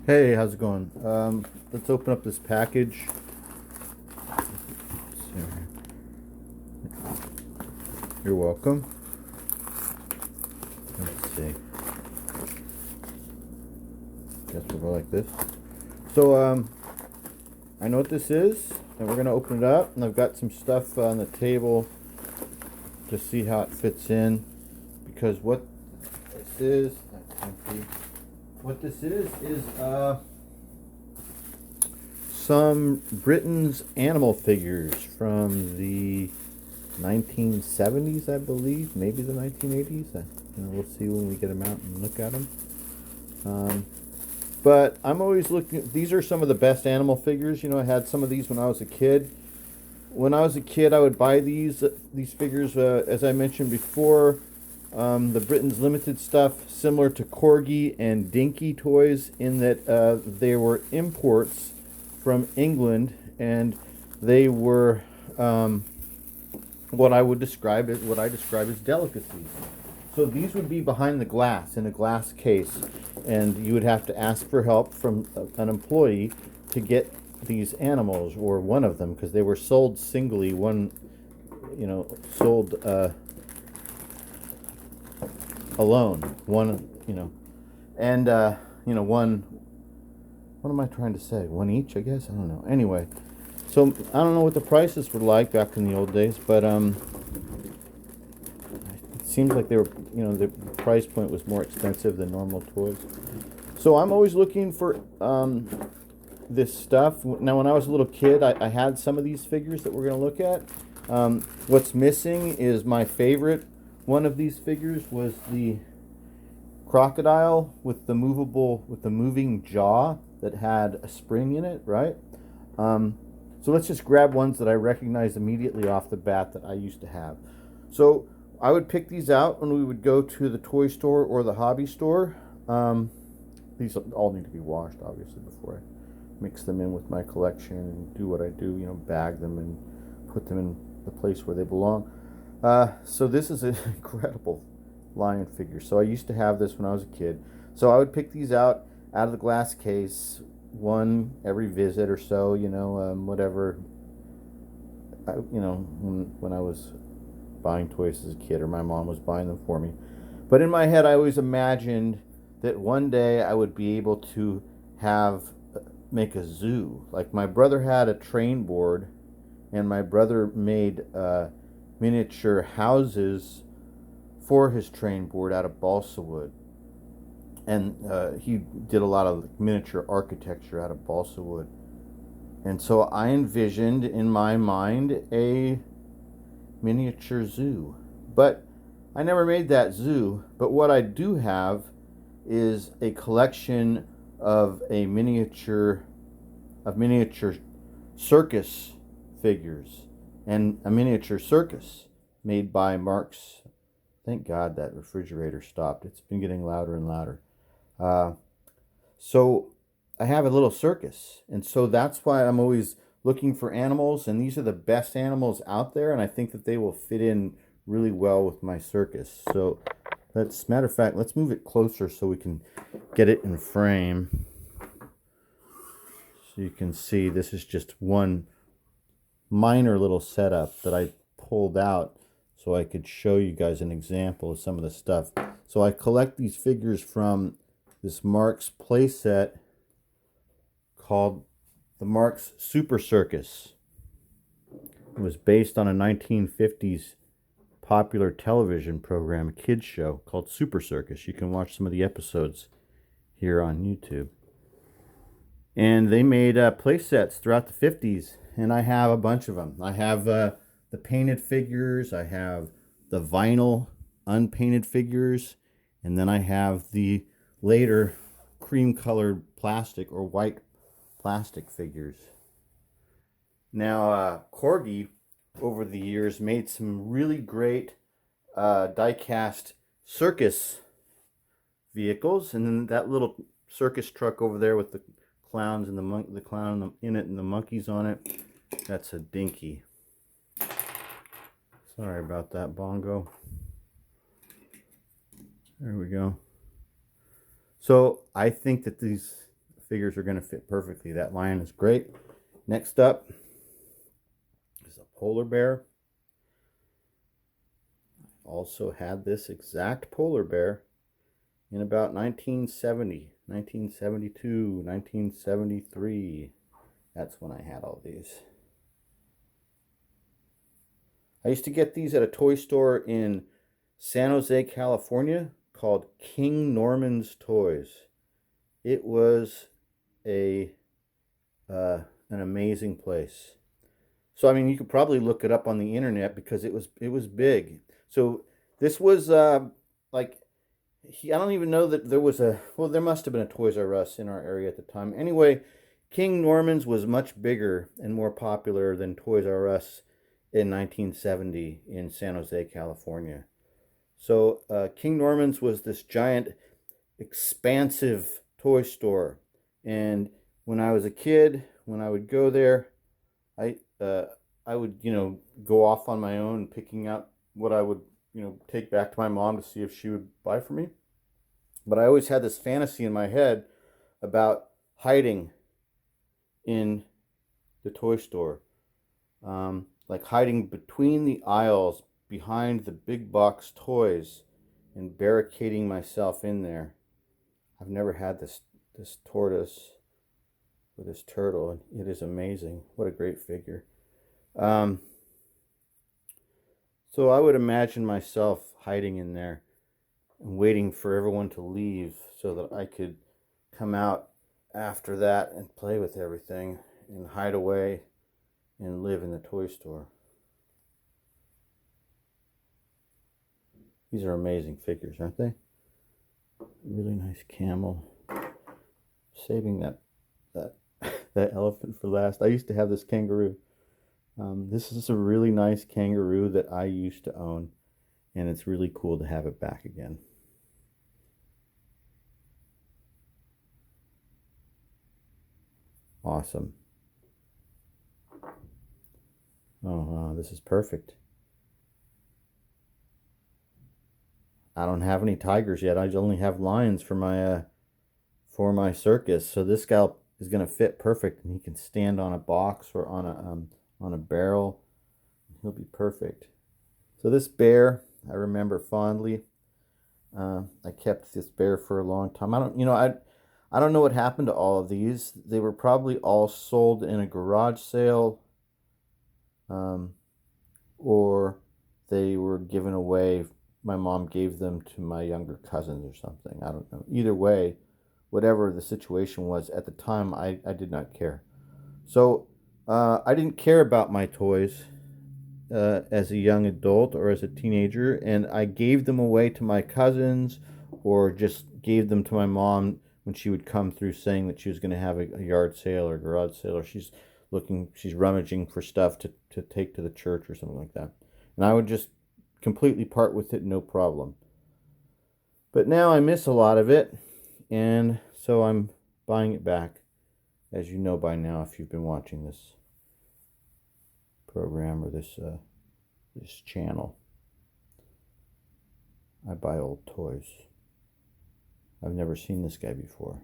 Hey, how's it going? Let's open up this package. You're welcome. Let's see. Guess we'll go like this. So, I know what this is, and we're gonna open it up. And I've got some stuff on the table to see how it fits in, because what this is, some Britain's animal figures from the 1970s, I believe, maybe the 1980s. We'll see when we get them out and look at them. But I'm always looking. These are some of the best animal figures. I had some of these when I was a kid. When I was a kid, I would buy these figures, as I mentioned before. The Britain's Limited stuff, similar to Corgi and Dinky toys, in that they were imports from England, and they were what I describe as delicacies. So these would be behind the glass in a glass case, and you would have to ask for help from an employee to get these animals, or one of them, because they were sold singly. One, sold alone. One, and one. What am I trying to say? One each, I guess. I don't know. Anyway, so I don't know what the prices were like back in the old days, but it seems like they were, the price point was more expensive than normal toys. So I'm always looking for this stuff. Now, when I was a little kid, I had some of these figures that we're going to look at. What's missing is my favorite one of these figures was the crocodile with the moving jaw that had a spring in it, right? So let's just grab ones that I recognize immediately off the bat that I used to have. So I would pick these out when we would go to the toy store or the hobby store. These all need to be washed, obviously, before I mix them in with my collection and do what I do, bag them and put them in the place where they belong. So this is an incredible lion figure. So I used to have this when I was a kid. So I would pick these out of the glass case, one every visit or so, whatever. When I was buying toys as a kid, or my mom was buying them for me. But in my head, I always imagined that one day I would be able to make a zoo. Like, my brother had a train board, and my brother made miniature houses for his train board out of balsa wood. And he did a lot of miniature architecture out of balsa wood. And so I envisioned in my mind a miniature zoo. But I never made that zoo. But what I do have is a collection of miniature circus figures, and a miniature circus made by Mark's. Thank God that refrigerator stopped. It's been getting louder and louder. So I have a little circus, and so that's why I'm always looking for animals, and these are the best animals out there, and I think that they will fit in really well with my circus. So matter of fact, let's move it closer so we can get it in frame. So you can see this is just one minor little setup that I pulled out so I could show you guys an example of some of the stuff. So I collect these figures from this Mark's playset called the Mark's Super Circus. It was based on a 1950s popular television program, a kids show called Super Circus. You can watch some of the episodes here on YouTube. And they made play sets throughout the 50s, and I have a bunch of them. I have the painted figures, I have the vinyl unpainted figures, and then I have the later cream colored plastic or white plastic figures. Now, Corgi, over the years, made some really great die-cast circus vehicles, and then that little circus truck over there with the clowns and the clown in it and the monkeys on it, that's a Dinky. Sorry about that, Bongo. There we go. So I think that these figures are going to fit perfectly. That lion is great. Next up is a polar bear. Also had this exact polar bear in about 1970, 1972, 1973. That's when I had all these. I used to get these at a toy store in San Jose, California called King Norman's Toys. It was an amazing place. So I mean, you could probably look it up on the internet because it was big. So this was like I don't even know that there was there must have been a Toys R Us in our area at the time. Anyway, King Norman's was much bigger and more popular than Toys R Us in 1970 in San Jose, California. So King Norman's was this giant, expansive toy store. And when I was a kid, when I would go there, I would, go off on my own, picking out what I would, take back to my mom to see if she would buy for me. But I always had this fantasy in my head about hiding in the toy store. Like hiding between the aisles behind the big box toys and barricading myself in there. I've never had this tortoise or this turtle. It is amazing. What a great figure. So I would imagine myself hiding in there and waiting for everyone to leave so that I could come out after that and play with everything and hide away and live in the toy store. These are amazing figures, aren't they? Really nice camel. Saving that elephant for last. I used to have this kangaroo. This is a really nice kangaroo that I used to own, and it's really cool to have it back again. Awesome. Oh, this is perfect. I don't have any tigers yet. I only have lions for my circus. So this guy is going to fit perfect, and he can stand on a box or on a barrel. He'll be perfect. So this bear, I remember fondly. I kept this bear for a long time. I don't know what happened to all of these. They were probably all sold in a garage sale, or they were given away. My mom gave them to my younger cousins or something. I don't know. Either way, whatever the situation was at the time, I did not care. So I didn't care about my toys as a young adult or as a teenager, and I gave them away to my cousins or just gave them to my mom when she would come through saying that she was going to have a yard sale or garage sale, or she's rummaging for stuff to take to the church or something like that. And I would just completely part with it, no problem. But now I miss a lot of it, and so I'm buying it back, as you know by now if you've been watching this program or this channel. I buy old toys. I've never seen this guy before.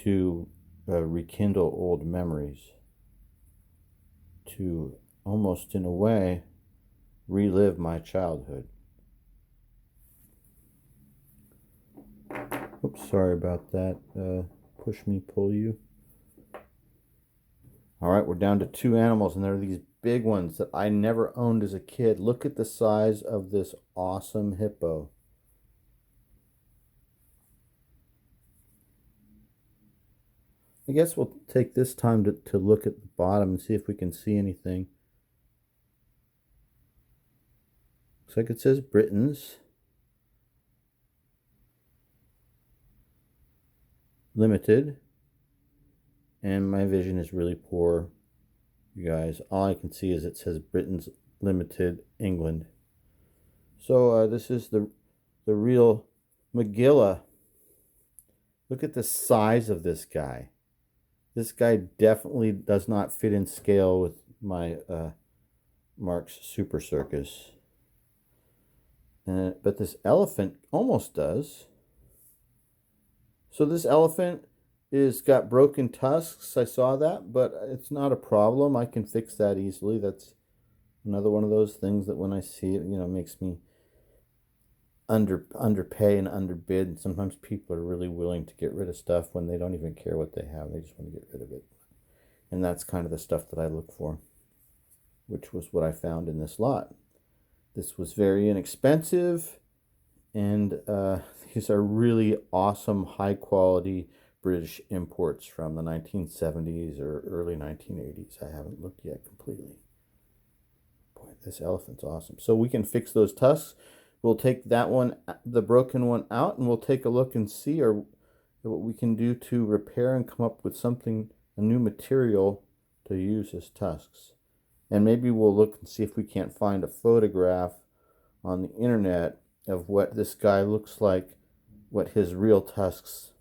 To rekindle old memories. To almost in a way relive my childhood. Oops, sorry about that. Push me, pull you. All right, we're down to 2 animals, and they're these big ones that I never owned as a kid. Look at the size of this awesome hippo. I guess we'll take this time to look at the bottom and see if we can see anything. Looks like it says Britain's Limited. And my vision is really poor, you guys. All I can see is it says Britain's Limited, England. So this is the real Magilla. Look at the size of this guy. This guy definitely does not fit in scale with my Mark's Super Circus. But this elephant almost does. So this elephant is got broken tusks. I saw that, but it's not a problem. I can fix that easily. That's another one of those things that when I see it, makes me underpay and underbid. And sometimes people are really willing to get rid of stuff when they don't even care what they have. They just want to get rid of it. And that's kind of the stuff that I look for, which was what I found in this lot. This was very inexpensive, and these are really awesome, high-quality British imports from the 1970s or early 1980s. I haven't looked yet completely. Boy, this elephant's awesome. So we can fix those tusks. We'll take that one, the broken one, out, and we'll take a look and see what we can do to repair and come up with something, a new material to use as tusks. And maybe we'll look and see if we can't find a photograph on the internet of what this guy looks like, what his original tusks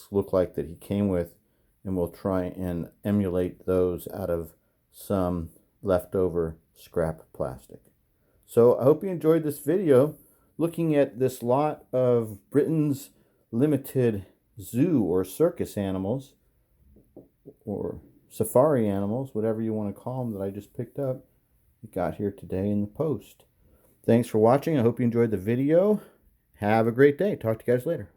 look like that he came with, and we'll try and emulate those out of some leftover scrap plastic. So I hope you enjoyed this video looking at this lot of Britain's limited zoo or circus animals, or safari animals, whatever you want to call them, that I just picked up. It got here today in the post. Thanks for watching. I hope you enjoyed the video. Have a great day. Talk to you guys later.